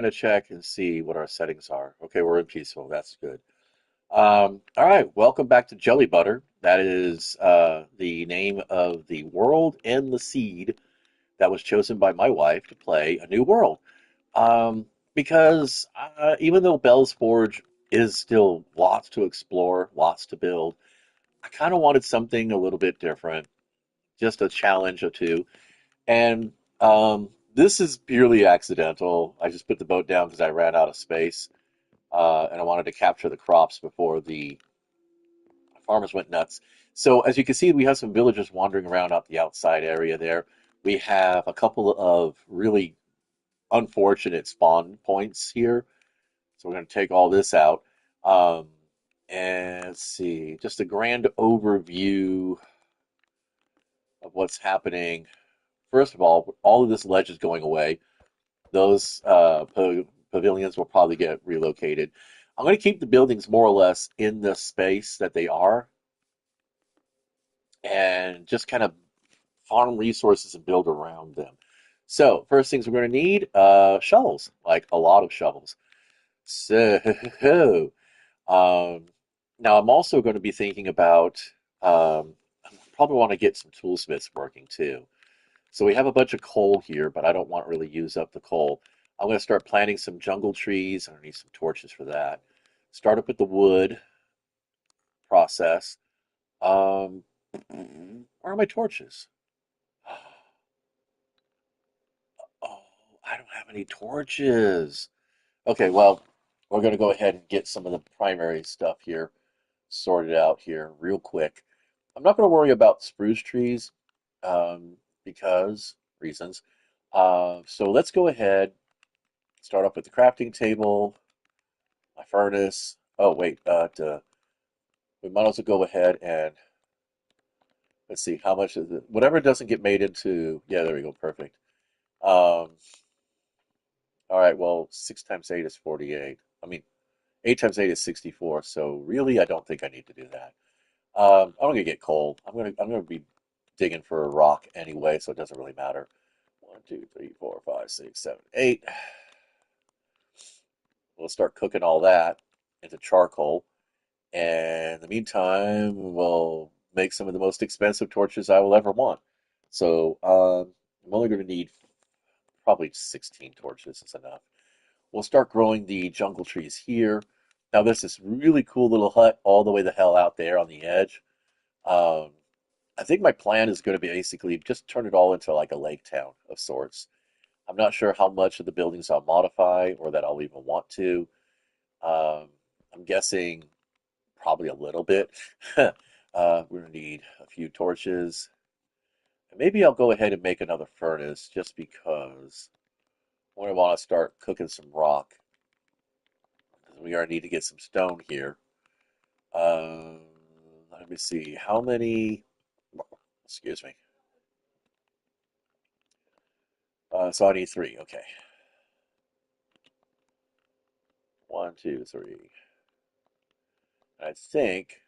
Gonna check and see what our settings are. Okay, we're in peaceful. That's good. All right, welcome back to Jellybutter. That is the name of the world and the seed that was chosen by my wife to play a new world. Because even though Bell's Forge is still lots to explore, lots to build, I kind of wanted something a little bit different, just a challenge or two. And this is purely accidental. I just put the boat down because I ran out of space, and I wanted to capture the crops before the farmers went nuts. So as you can see, we have some villagers wandering around out the outside area there. We have a couple of really unfortunate spawn points here. So we're going to take all this out. Um, and let's see, just a grand overview of what's happening. First of all of this ledge is going away. Those pavilions will probably get relocated. I'm going to keep the buildings more or less in the space that they are and just kind of farm resources and build around them. So, first things we're going to need shovels, like a lot of shovels. So, um, now I'm also going to be thinking about I probably want to get some toolsmiths working too. So we have a bunch of coal here, but I don't want to really use up the coal. I'm going to start planting some jungle trees. I need some torches for that. Start up with the wood process. Um, where are my torches? Oh, I don't have any torches. Okay, well, we're going to go ahead and get some of the primary stuff here sorted out here real quick. I'm not going to worry about spruce trees because reasons. So let's go ahead, start off with the crafting table, my furnace. Oh, wait, we might as well go ahead and let's see how much is it. Whatever doesn't get made into, yeah, there we go, perfect. Um, all right, well, 6 times 8 is 48. I mean, 8 times 8 is 64. So really, I don't think I need to do that. I'm gonna get coal. I'm gonna be digging for a rock anyway, so it doesn't really matter. 1, 2, 3, 4, 5, 6, 7, 8. We'll start cooking all that into charcoal. And in the meantime, we'll make some of the most expensive torches I will ever want. So I'm only going to need probably 16 torches is enough. We'll start growing the jungle trees here. Now there's this really cool little hut all the way the hell out there on the edge. Um, I think my plan is going to be basically just turn it all into like a lake town of sorts. I'm not sure how much of the buildings I'll modify or that I'll even want to. Um, I'm guessing probably a little bit. We're gonna need a few torches. And maybe I'll go ahead and make another furnace just because I want to start cooking some rock. We are need to get some stone here. Um, Let me see. How many? Excuse me. So I need three. Okay. One, two, three. I think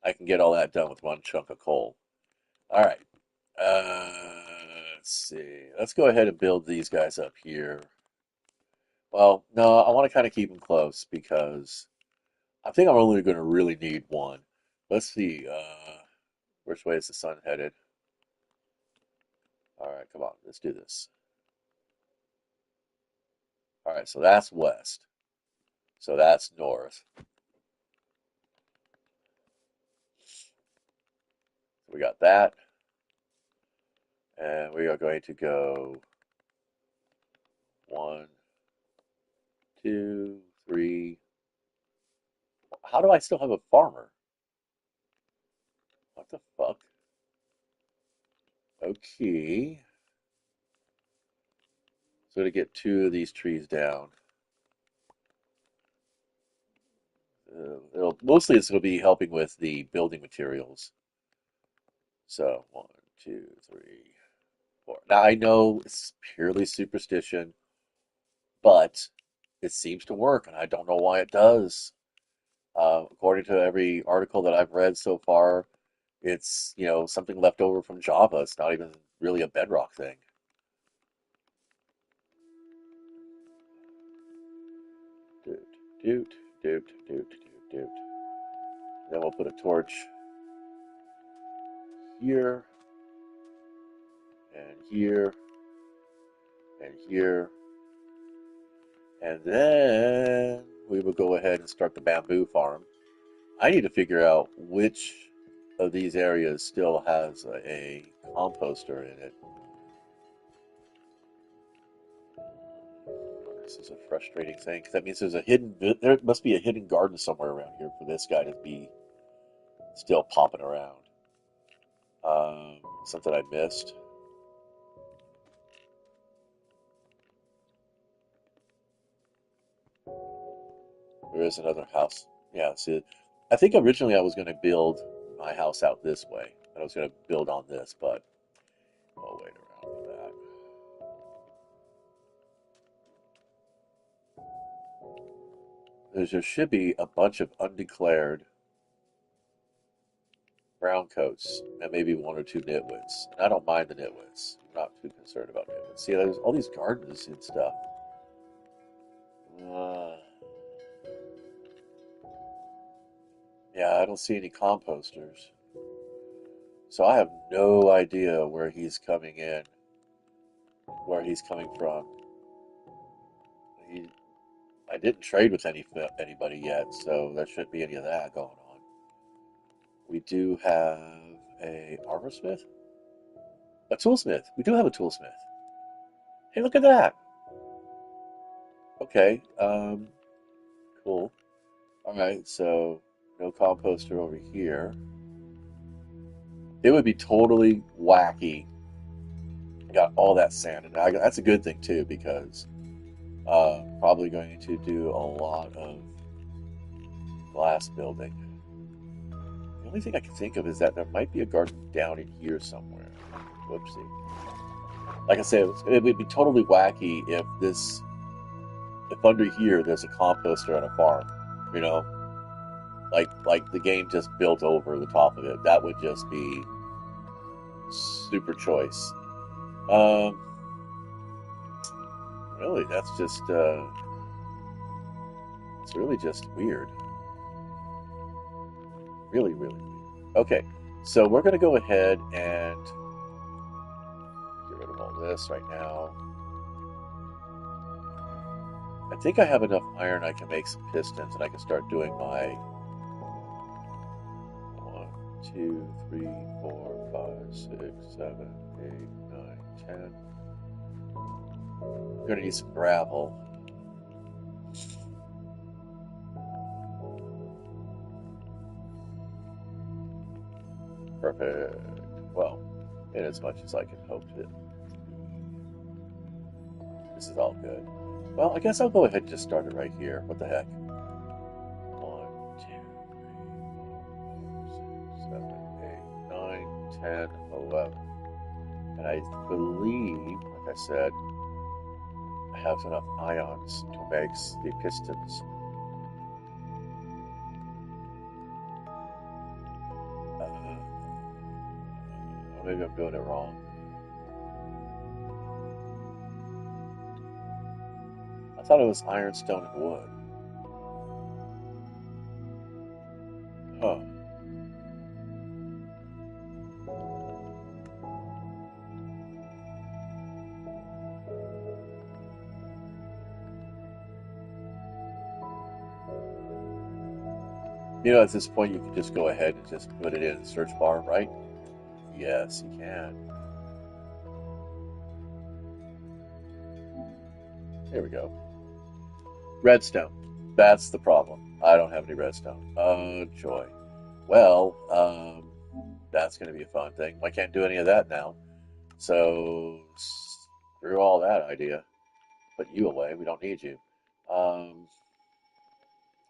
I can get all that done with one chunk of coal. All right. Let's see. Let's go ahead and build these guys up here. Well, no, I want to kind of keep them close because I think I'm only going to really need one. Let's see. Which way is the sun headed? All right, come on, let's do this. All right, so that's west. So that's north. We got that. And we are going to go one, two, three. How do I still have a farmer? What the fuck? Okay. So to get two of these trees down. Mostly it's going to be helping with the building materials. So one, two, three, four. Now I know it's purely superstition, but it seems to work, and I don't know why it does. According to every article that I've read so far, it's something left over from Java. It's not even really a bedrock thing. Doot, doot, doot, doot, doot. Then we'll put a torch here, and here, and here. And then we will go ahead and start the bamboo farm. I need to figure out which of these areas still has a composter in it. This is a frustrating thing because that means there must be a hidden garden somewhere around here for this guy to be still popping around. Something I missed. There is another house. Yeah, see, I think originally I was going to build my house out this way. I was going to build on this, but I'll wait around for that. There should be a bunch of undeclared brown coats and maybe one or two nitwits. And I don't mind the nitwits. I'm not too concerned about nitwits. See, there's all these gardens and stuff. Uh, yeah, I don't see any composters. So I have no idea where he's coming in, where he's coming from. He, I didn't trade with anybody yet, so there shouldn't be any of that going on. We do have a armorsmith, a toolsmith. We do have a toolsmith. Hey, look at that. Okay, cool. All right, so no composter over here. It would be totally wacky. I got all that sand, and that's a good thing too because probably going to do a lot of glass building. The only thing I can think of is that there might be a garden down in here somewhere. Whoopsie. Like I said, it would be totally wacky if under here there's a composter on a farm, you know, like the game just built over the top of it. That would just be super choice. Um, really, it's really just weird. Really, really weird. Okay, so we're gonna go ahead and get rid of all this right now. I think I have enough iron I can make some pistons and I can start doing my 1, 2, 3, 4, 5, 6, 7, 8, 9, 10. I'm gonna need some gravel. Perfect. Well, in as much as I can hope to. This is all good. Well, I guess I'll go ahead and just start it right here. What the heck? 1, 2, 3, 4, 5, 6, 7, 8, 9, 10, 11. And I believe, like I said, I have enough ions to make the pistons. Maybe I'm doing it wrong. I thought it was iron, stone, and wood. Huh. You know, at this point, you can just go ahead and just put it in the search bar, right? Yes, you can. There we go. Redstone. That's the problem. I don't have any redstone. Oh, joy. Well, that's going to be a fun thing. I can't do any of that now. So, screw all that idea. Put you away. We don't need you. Um,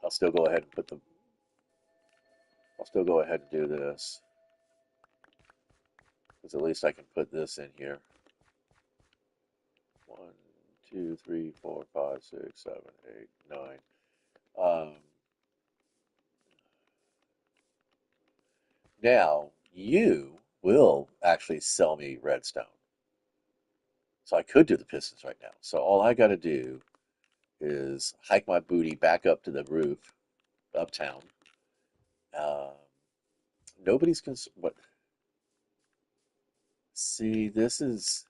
I'll still go ahead and I'll still go ahead and do this. Because at least I can put this in here. 1, 2, 3, 4, 5, 6, 7, 8, 9. Now, you will actually sell me redstone. So I could do the pistons right now. So all I got to do is hike my booty back up to the roof uptown. Um, nobody's cons what see this is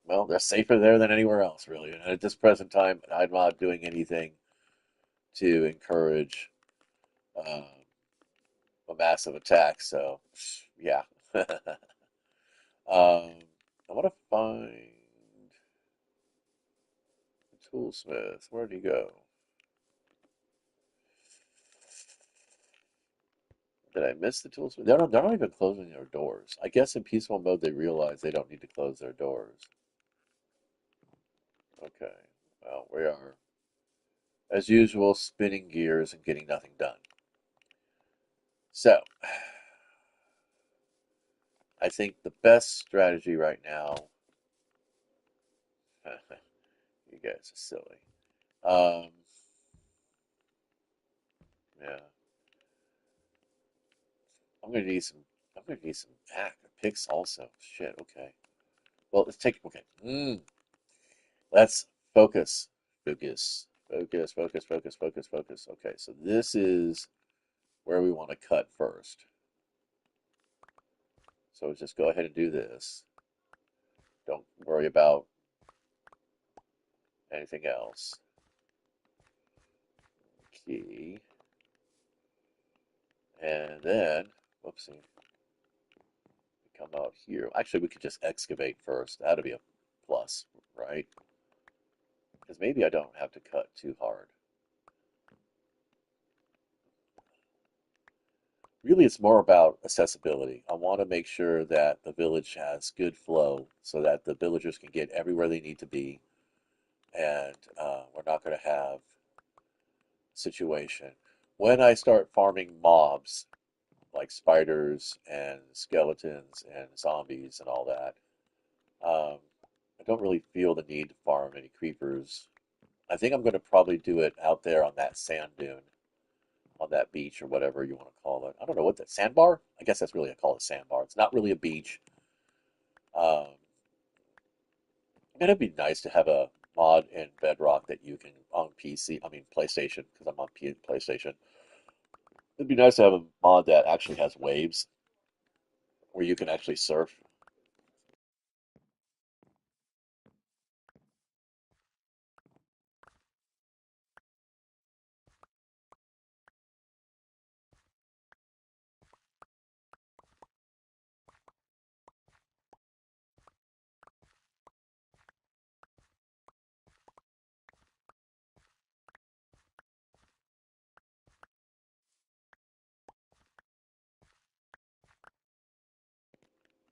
well, they're safer there than anywhere else, really. And at this present time, I'm not doing anything to encourage um, a massive attack. So, yeah. I want to find the toolsmith. Where did he go? Did I miss the toolsmith? They're not even closing their doors. I guess in peaceful mode they realize they don't need to close their doors. Okay. Well, we are, as usual, spinning gears and getting nothing done. So, I think the best strategy right now, you guys are silly. Um, yeah, I'm gonna need some. I'm gonna need some picks also. Shit. Okay. Well, let's take. Okay. Let's focus. Focus. Focus. Focus. Focus. Focus. Focus. Okay. So this is where we want to cut first. So let's just go ahead and do this. Don't worry about anything else. Key. And then, whoopsie. Come out here. Actually, we could just excavate first. That'd be a plus, right? Because maybe I don't have to cut too hard. Really, it's more about accessibility. I want to make sure that the village has good flow so that the villagers can get everywhere they need to be, and we're not going to have a situation. When I start farming mobs like spiders and skeletons and zombies and all that, I don't really feel the need to farm any creepers. I think I'm going to probably do it out there on that sand dune, on that beach or whatever you want to call it. I don't know what that sandbar. I guess that's really I call it sandbar. It's not really a beach. Um, it'd be nice to have a mod in Bedrock that you can on PC. I mean PlayStation because I'm on PlayStation. It'd be nice to have a mod that actually has waves where you can actually surf.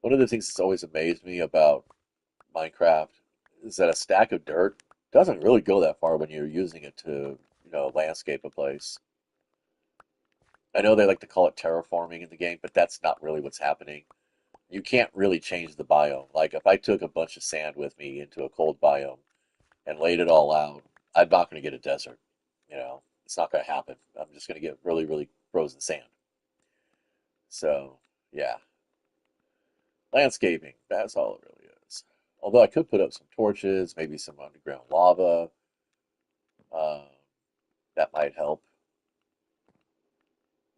One of the things that's always amazed me about Minecraft is that a stack of dirt doesn't really go that far when you're using it to, landscape a place. I know they like to call it terraforming in the game, but that's not really what's happening. You can't really change the biome. Like if I took a bunch of sand with me into a cold biome and laid it all out, I'm not going to get a desert. It's not going to happen. I'm just going to get really, really frozen sand. So, yeah, landscaping, that's all it really is. Although I could put up some torches, maybe some underground lava. Um, that might help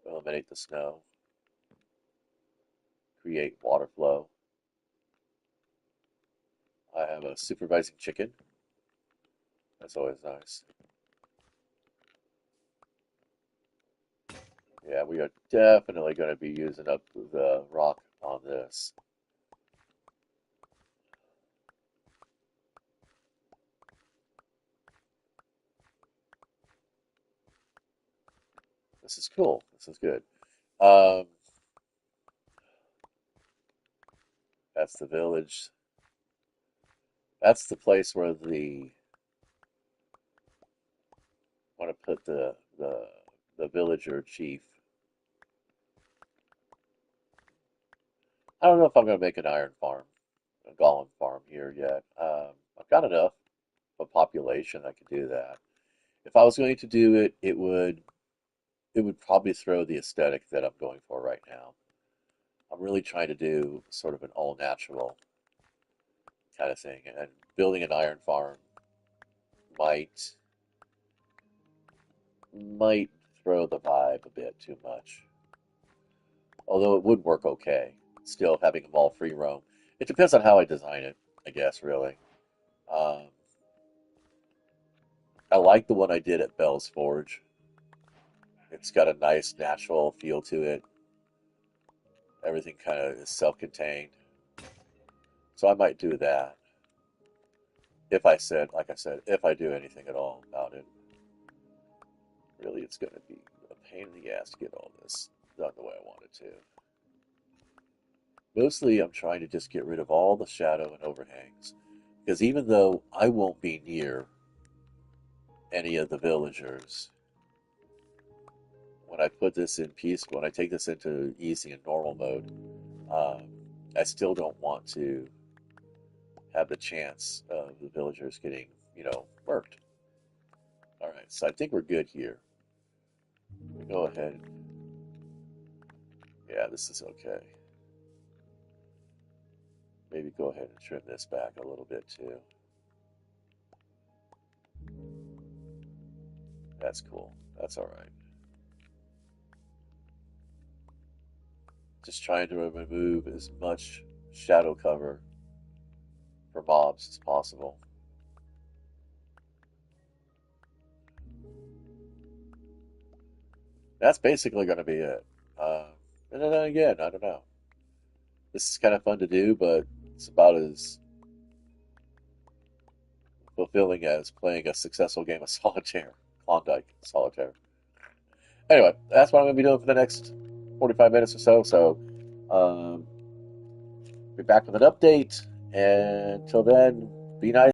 eliminate the snow, create water flow. I have a supervising chicken. That's always nice. Yeah, we are definitely going to be using up the rock on this. This is cool. This is good. Um, that's the village. That's the place where the want to put the villager chief. I don't know if I'm going to make an iron farm, a golem farm here yet. I've got enough of a population I could do that. If I was going to do it, it would probably throw the aesthetic that I'm going for right now. I'm really trying to do sort of an all natural kind of thing, and building an iron farm might might throw the vibe a bit too much. Although it would work okay, still having them all free roam. It depends on how I design it, I guess, really. Um, I like the one I did at Bell's Forge. It's got a nice natural feel to it. Everything kind of is self-contained. So I might do that if I said, like I said, if I do anything at all about it. Really, it's going to be a pain in the ass to get all this done the way I want it to. Mostly, I'm trying to just get rid of all the shadow and overhangs. Because even though I won't be near any of the villagers, when I put this in peace, when I take this into easy and normal mode, um, I still don't want to have the chance of the villagers getting, murked. All right, so I think we're good here. We go ahead. Yeah, this is okay. Maybe go ahead and trim this back a little bit too. That's cool. That's all right. Just trying to remove as much shadow cover for mobs as possible. That's basically going to be it. And then again, I don't know. This is kind of fun to do, but it's about as fulfilling as playing a successful game of solitaire, Klondike solitaire. Anyway, that's what I'm going to be doing for the next 45 minutes or so. So, um, be back with an update. And until then, be nice.